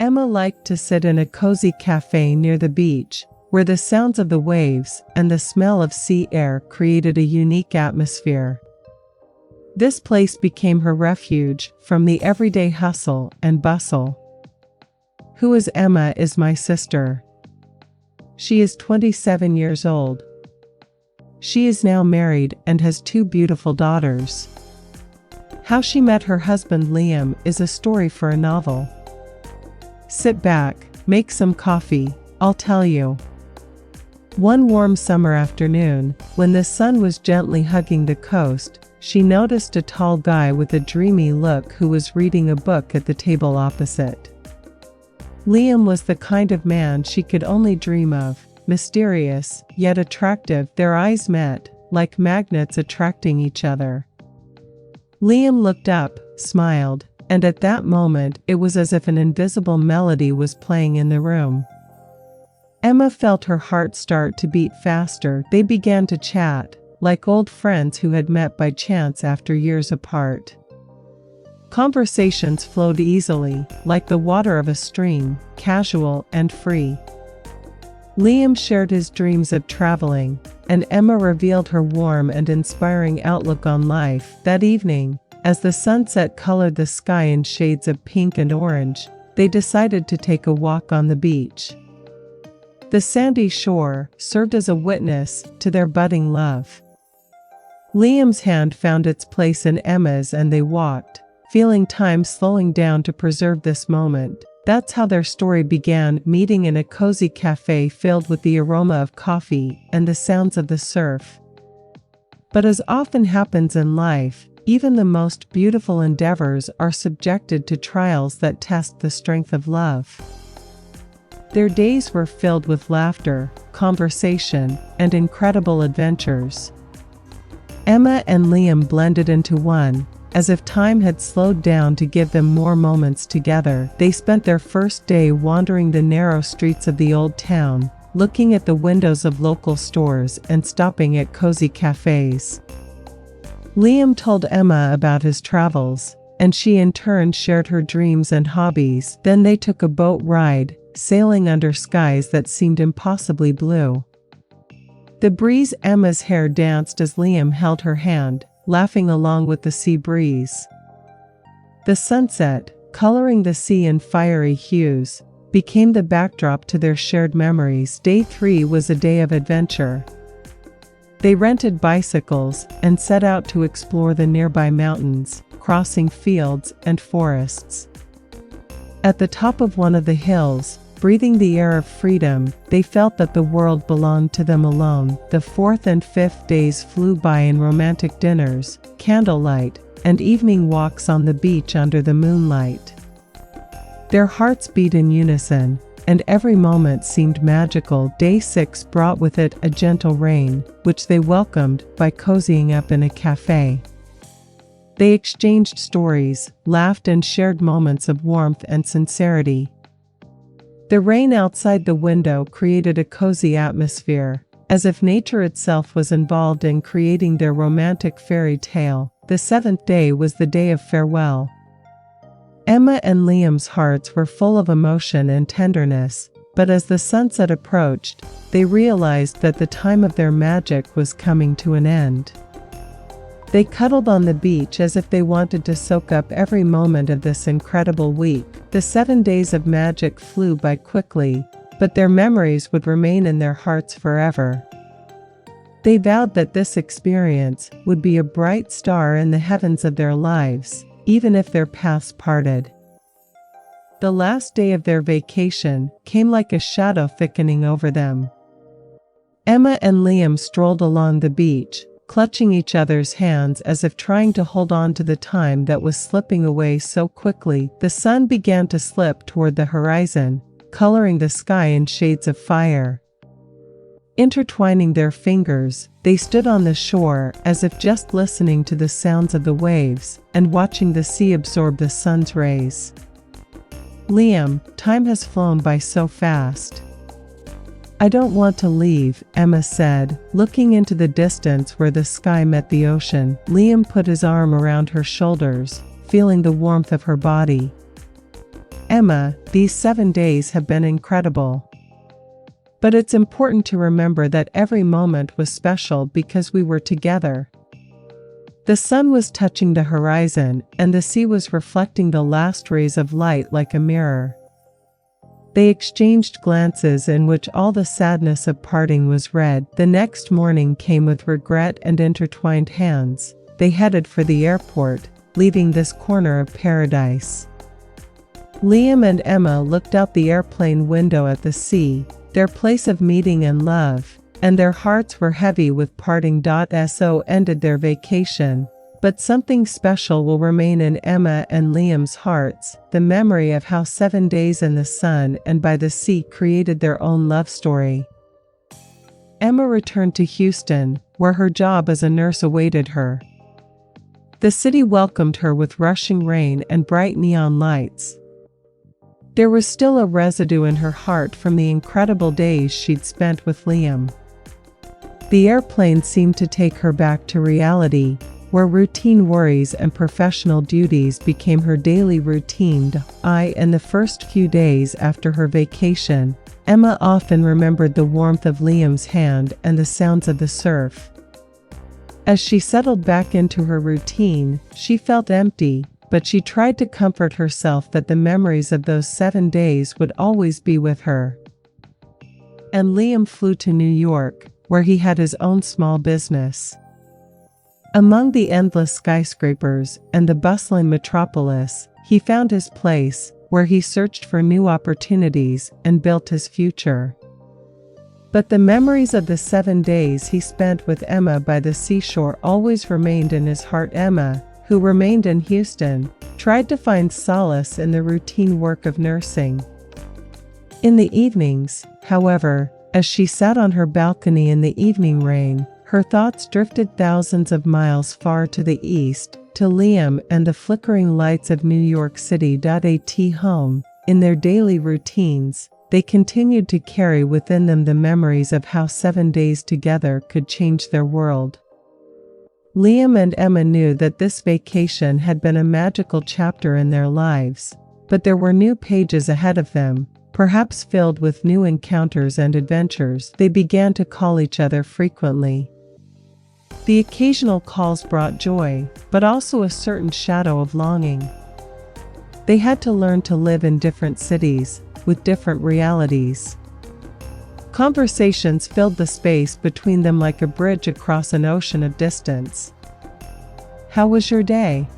Emma liked to sit in a cozy cafe near the beach, where the sounds of the waves and the smell of sea air created a unique atmosphere. This place became her refuge from the everyday hustle and bustle. Who is Emma is my sister. She is 27 years old. She is now married and has 2 beautiful daughters. How she met her husband Liam is a story for a novel. Sit back, make some coffee, I'll tell you. One warm summer afternoon, when the sun was gently hugging the coast, she noticed a tall guy with a dreamy look who was reading a book at the table opposite. Liam was the kind of man she could only dream of, mysterious, yet attractive. Their eyes met, like magnets attracting each other. Liam looked up, smiled, and at that moment it was as if an invisible melody was playing in the room. Emma felt her heart start to beat faster. They began to chat, like old friends who had met by chance after years apart. Conversations flowed easily, like the water of a stream, casual and free. Liam shared his dreams of traveling, and Emma revealed her warm and inspiring outlook on life. That evening, as the sunset colored the sky in shades of pink and orange, they decided to take a walk on the beach. The sandy shore served as a witness to their budding love. Liam's hand found its place in Emma's and they walked, feeling time slowing down to preserve this moment. That's how their story began, meeting in a cozy cafe filled with the aroma of coffee and the sounds of the surf. But as often happens in life, even the most beautiful endeavors are subjected to trials that test the strength of love. Their days were filled with laughter, conversation, and incredible adventures. Emma and Liam blended into one, as if time had slowed down to give them more moments together. They spent their first day wandering the narrow streets of the old town, looking at the windows of local stores and stopping at cozy cafes. Liam told Emma about his travels, and she in turn shared her dreams and hobbies. Then they took a boat ride, sailing under skies that seemed impossibly blue. The breeze, Emma's hair danced as Liam held her hand, laughing along with the sea breeze. The sunset, coloring the sea in fiery hues, became the backdrop to their shared memories. Day 3 was a day of adventure. They rented bicycles and set out to explore the nearby mountains, crossing fields and forests. At the top of one of the hills, breathing the air of freedom, they felt that the world belonged to them alone. The 4th and 5th days flew by in romantic dinners, candlelight, and evening walks on the beach under the moonlight. Their hearts beat in unison, and every moment seemed magical. Day 6 brought with it a gentle rain, which they welcomed by cozying up in a cafe. They exchanged stories, laughed, and shared moments of warmth and sincerity. The rain outside the window created a cozy atmosphere, as if nature itself was involved in creating their romantic fairy tale. The 7th day was the day of farewell. Emma and Liam's hearts were full of emotion and tenderness, but as the sunset approached, they realized that the time of their magic was coming to an end. They cuddled on the beach as if they wanted to soak up every moment of this incredible week. The 7 days of magic flew by quickly, but their memories would remain in their hearts forever. They vowed that this experience would be a bright star in the heavens of their lives, even if their paths parted. The last day of their vacation came like a shadow thickening over them. Emma and Liam strolled along the beach, clutching each other's hands as if trying to hold on to the time that was slipping away so quickly. The sun began to slip toward the horizon, coloring the sky in shades of fire. Intertwining their fingers, they stood on the shore as if just listening to the sounds of the waves and watching the sea absorb the sun's rays. Liam, time has flown by so fast. I don't want to leave, Emma said, looking into the distance where the sky met the ocean. Liam put his arm around her shoulders, feeling the warmth of her body. Emma, these 7 days have been incredible. But it's important to remember that every moment was special because we were together. The sun was touching the horizon, and the sea was reflecting the last rays of light like a mirror. They exchanged glances in which all the sadness of parting was read. The next morning came with regret and intertwined hands. They headed for the airport, leaving this corner of paradise. Liam and Emma looked out the airplane window at the sea, their place of meeting and love, and their hearts were heavy with parting. So ended their vacation. But something special will remain in Emma and Liam's hearts, the memory of how 7 days in the sun and by the sea created their own love story. Emma returned to Houston, where her job as a nurse awaited her. The city welcomed her with rushing rain and bright neon lights. There was still a residue in her heart from the incredible days she'd spent with Liam. The airplane seemed to take her back to reality, where routine worries and professional duties became her daily routine. In the first few days after her vacation, Emma often remembered the warmth of Liam's hand and the sounds of the surf. As she settled back into her routine, she felt empty, but she tried to comfort herself that the memories of those 7 days would always be with her. And Liam flew to New York, where he had his own small business. Among the endless skyscrapers and the bustling metropolis, he found his place, where he searched for new opportunities and built his future. But the memories of the 7 days he spent with Emma by the seashore always remained in his heart. Emma, who remained in Houston, tried to find solace in the routine work of nursing. In the evenings, however, as she sat on her balcony in the evening rain, her thoughts drifted thousands of miles far to the east, to Liam and the flickering lights of New York City. At home, in their daily routines, they continued to carry within them the memories of how 7 days together could change their world. Liam and Emma knew that this vacation had been a magical chapter in their lives, but there were new pages ahead of them, perhaps filled with new encounters and adventures. They began to call each other frequently. The occasional calls brought joy, but also a certain shadow of longing. They had to learn to live in different cities, with different realities. Conversations filled the space between them like a bridge across an ocean of distance. "How was your day?"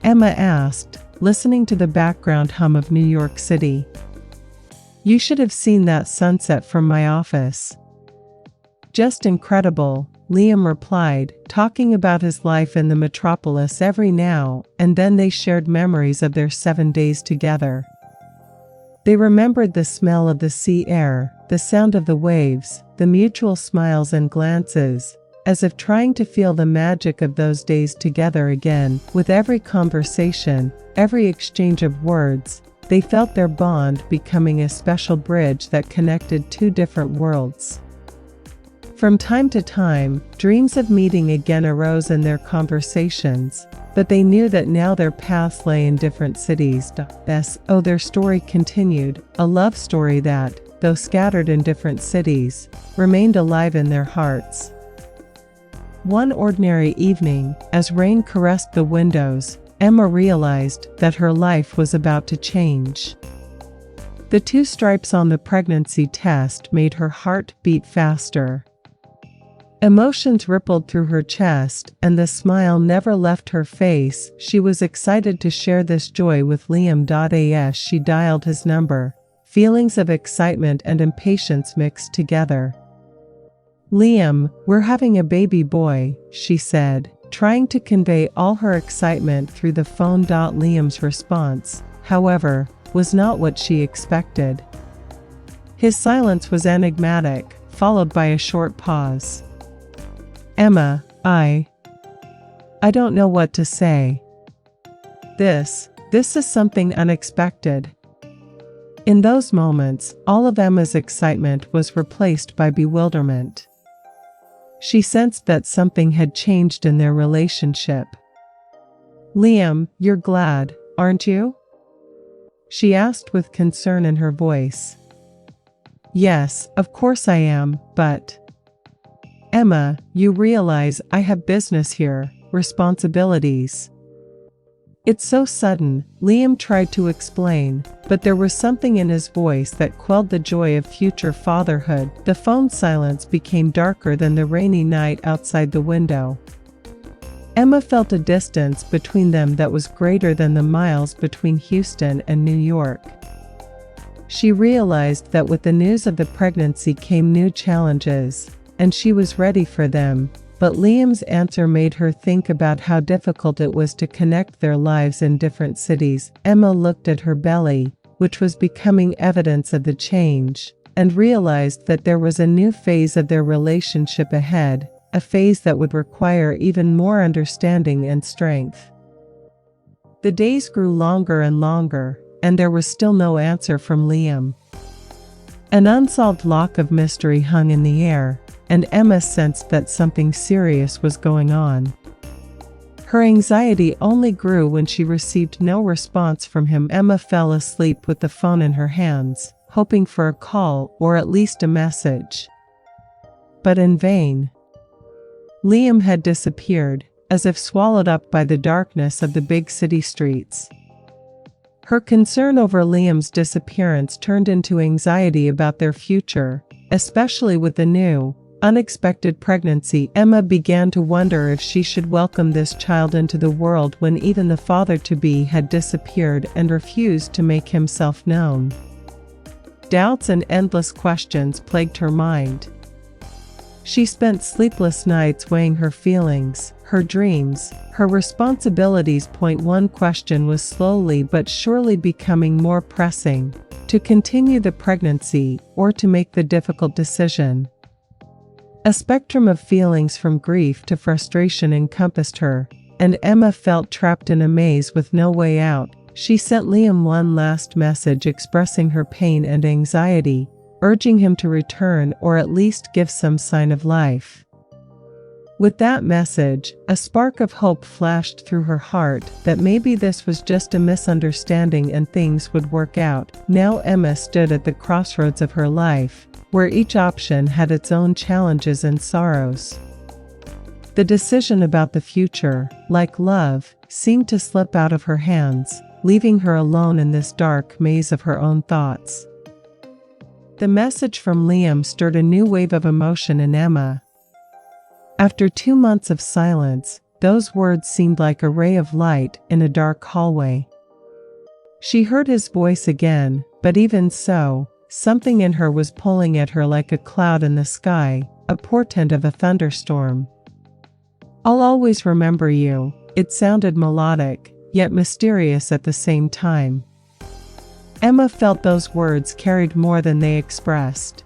Emma asked, listening to the background hum of New York City. "You should have seen that sunset from my office." "Just incredible," Liam replied, talking about his life in the metropolis every now and then. They shared memories of their 7 days together. They remembered the smell of the sea air, the sound of the waves, the mutual smiles and glances, as if trying to feel the magic of those days together again. With every conversation, every exchange of words, they felt their bond becoming a special bridge that connected two different worlds. From time to time, dreams of meeting again arose in their conversations, but they knew that now their paths lay in different cities. Their story continued, a love story that, though scattered in different cities, remained alive in their hearts. One ordinary evening, as rain caressed the windows, Emma realized that her life was about to change. The 2 stripes on the pregnancy test made her heart beat faster. Emotions rippled through her chest, and the smile never left her face. She was excited to share this joy with Liam. As she dialed his number, feelings of excitement and impatience mixed together. "Liam, we're having a baby boy," she said, trying to convey all her excitement through the phone. Liam's response, however, was not what she expected. His silence was enigmatic, followed by a short pause. "Emma, I don't know what to say. This is something unexpected." In those moments, all of Emma's excitement was replaced by bewilderment. She sensed that something had changed in their relationship. "Liam, you're glad, aren't you?" she asked with concern in her voice. Yes, of course I am, but… Emma, you realize I have business here, responsibilities. It's so sudden, Liam tried to explain, but there was something in his voice that quelled the joy of future fatherhood. The phone silence became darker than the rainy night outside the window. Emma felt a distance between them that was greater than the miles between Houston and New York. She realized that with the news of the pregnancy came new challenges, and she was ready for them, but Liam's answer made her think about how difficult it was to connect their lives in different cities. Emma looked at her belly, which was becoming evidence of the change, and realized that there was a new phase of their relationship ahead, a phase that would require even more understanding and strength. The days grew longer and longer, and there was still no answer from Liam. An unsolved lock of mystery hung in the air, and Emma sensed that something serious was going on. Her anxiety only grew when she received no response from him. Emma fell asleep with the phone in her hands, hoping for a call or at least a message. But in vain. Liam had disappeared, as if swallowed up by the darkness of the big city streets. Her concern over Liam's disappearance turned into anxiety about their future, especially with the new, unexpected pregnancy. Emma began to wonder if she should welcome this child into the world when even the father-to-be had disappeared and refused to make himself known. Doubts and endless questions plagued her mind. She spent sleepless nights weighing her feelings, her dreams, her responsibilities. One question was slowly but surely becoming more pressing: to continue the pregnancy or to make the difficult decision. A spectrum of feelings from grief to frustration encompassed her, and Emma felt trapped in a maze with no way out. She sent Liam one last message expressing her pain and anxiety, urging him to return or at least give some sign of life. With that message, a spark of hope flashed through her heart that maybe this was just a misunderstanding and things would work out. Now Emma stood at the crossroads of her life, where each option had its own challenges and sorrows. The decision about the future, like love, seemed to slip out of her hands, leaving her alone in this dark maze of her own thoughts. The message from Liam stirred a new wave of emotion in Emma. After 2 months of silence, those words seemed like a ray of light in a dark hallway. She heard his voice again, but even so, something in her was pulling at her like a cloud in the sky, a portent of a thunderstorm. "I'll always remember you." It sounded melodic, yet mysterious at the same time. Emma felt those words carried more than they expressed.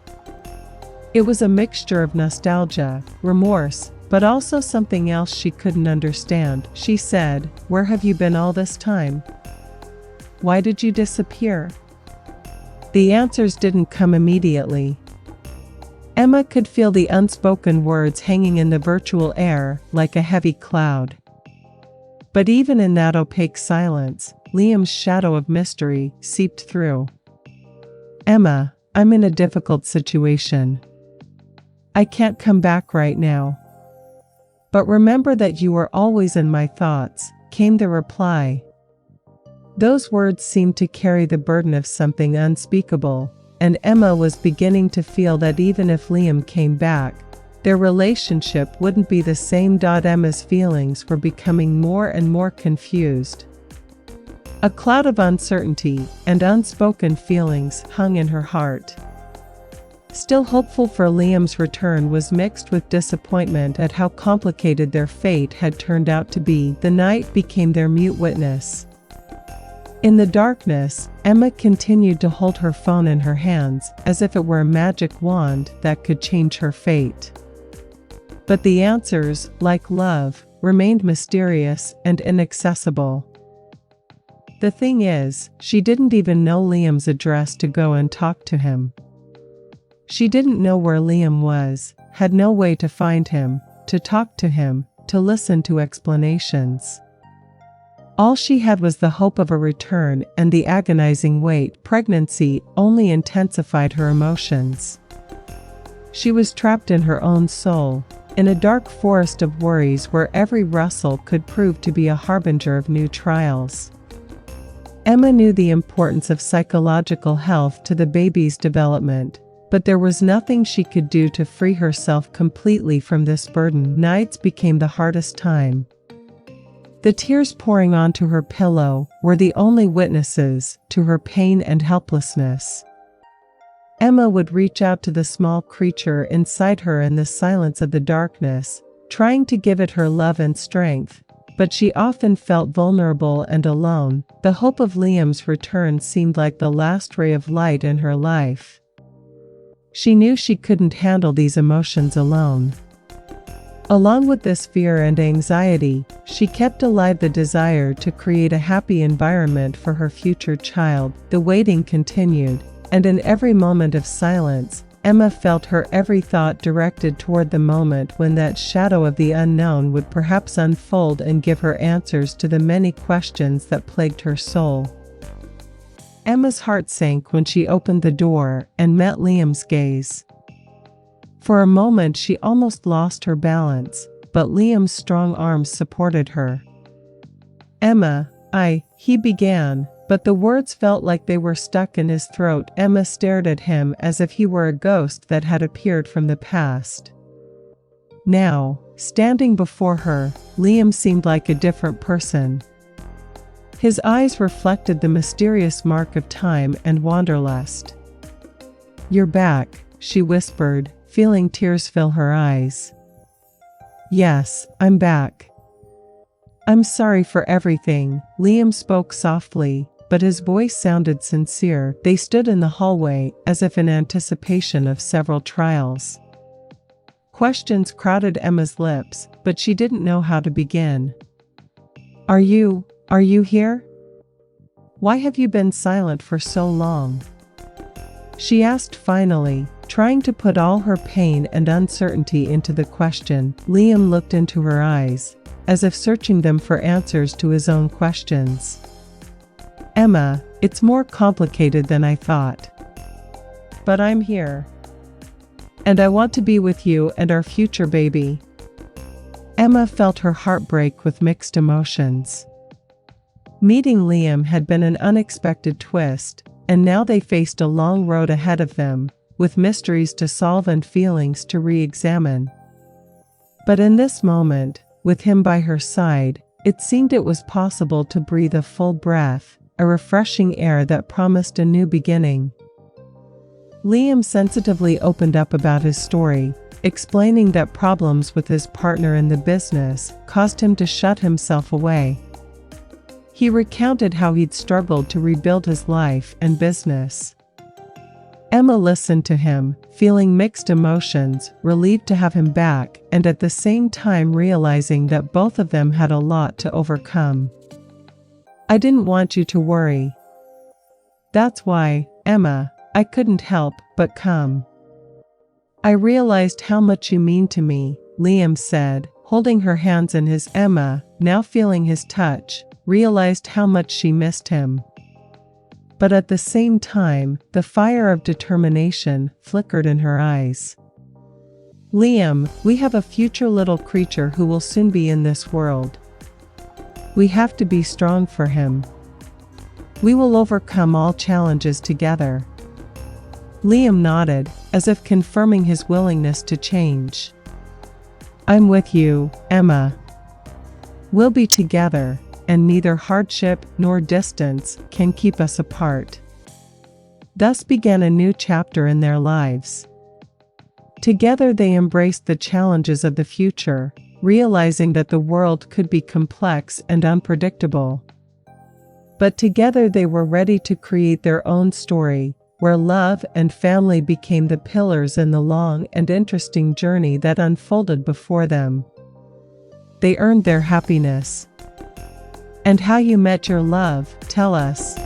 It was a mixture of nostalgia, remorse, but also something else she couldn't understand. She said, "Where have you been all this time? Why did you disappear?" The answers didn't come immediately. Emma could feel the unspoken words hanging in the virtual air like a heavy cloud. But even in that opaque silence, Liam's shadow of mystery seeped through. "Emma, I'm in a difficult situation. I can't come back right now. But remember that you are always in my thoughts," came the reply. Those words seemed to carry the burden of something unspeakable, and Emma was beginning to feel that even if Liam came back, their relationship wouldn't be the same. Emma's feelings were becoming more and more confused. A cloud of uncertainty and unspoken feelings hung in her heart. Still hopeful for Liam's return was mixed with disappointment at how complicated their fate had turned out to be. The night became their mute witness. In the darkness, Emma continued to hold her phone in her hands as if it were a magic wand that could change her fate. But the answers, like love, remained mysterious and inaccessible. The thing is, she didn't even know Liam's address to go and talk to him. She didn't know where Liam was, had no way to find him, to talk to him, to listen to explanations. All she had was the hope of a return, and the agonizing wait. Pregnancy only intensified her emotions. She was trapped in her own soul, in a dark forest of worries where every rustle could prove to be a harbinger of new trials. Emma knew the importance of psychological health to the baby's development, but there was nothing she could do to free herself completely from this burden. Nights became the hardest time. The tears pouring onto her pillow were the only witnesses to her pain and helplessness. Emma would reach out to the small creature inside her in the silence of the darkness, trying to give it her love and strength, but she often felt vulnerable and alone. The hope of Liam's return seemed like the last ray of light in her life. She knew she couldn't handle these emotions alone. Along with this fear and anxiety, she kept alive the desire to create a happy environment for her future child. The waiting continued, and in every moment of silence, Emma felt her every thought directed toward the moment when that shadow of the unknown would perhaps unfold and give her answers to the many questions that plagued her soul. Emma's heart sank when she opened the door and met Liam's gaze. For a moment she almost lost her balance, but Liam's strong arms supported her. "Emma, he began, but the words felt like they were stuck in his throat. Emma stared at him as if he were a ghost that had appeared from the past. Now, standing before her, Liam seemed like a different person. His eyes reflected the mysterious mark of time and wanderlust. "You're back," she whispered, feeling tears fill her eyes. "Yes, I'm back. I'm sorry for everything," Liam spoke softly, but his voice sounded sincere. They stood in the hallway, as if in anticipation of several trials. Questions crowded Emma's lips, but she didn't know how to begin. Are you here? Why have you been silent for so long?" she asked finally, trying to put all her pain and uncertainty into the question. Liam looked into her eyes, as if searching them for answers to his own questions. "Emma, it's more complicated than I thought. But I'm here. And I want to be with you and our future baby." Emma felt her heart break with mixed emotions. Meeting Liam had been an unexpected twist, and now they faced a long road ahead of them, with mysteries to solve and feelings to re-examine. But in this moment, with him by her side, it seemed it was possible to breathe a full breath, a refreshing air that promised a new beginning. Liam sensitively opened up about his story, explaining that problems with his partner in the business caused him to shut himself away. He recounted how he'd struggled to rebuild his life and business. Emma listened to him, feeling mixed emotions, relieved to have him back, and at the same time realizing that both of them had a lot to overcome. "I didn't want you to worry. That's why, Emma, I couldn't help but come. I realized how much you mean to me," Liam said, holding her hands in his. Emma, now feeling his touch, realized how much she missed him. But at the same time, the fire of determination flickered in her eyes. "Liam, we have a future little creature who will soon be in this world. We have to be strong for him. We will overcome all challenges together." Liam nodded, as if confirming his willingness to change. "I'm with you, Emma. We'll be together, and neither hardship nor distance can keep us apart." Thus began a new chapter in their lives. Together they embraced the challenges of the future, realizing that the world could be complex and unpredictable. But together they were ready to create their own story, where love and family became the pillars in the long and interesting journey that unfolded before them. They earned their happiness. And how you met your love, tell us.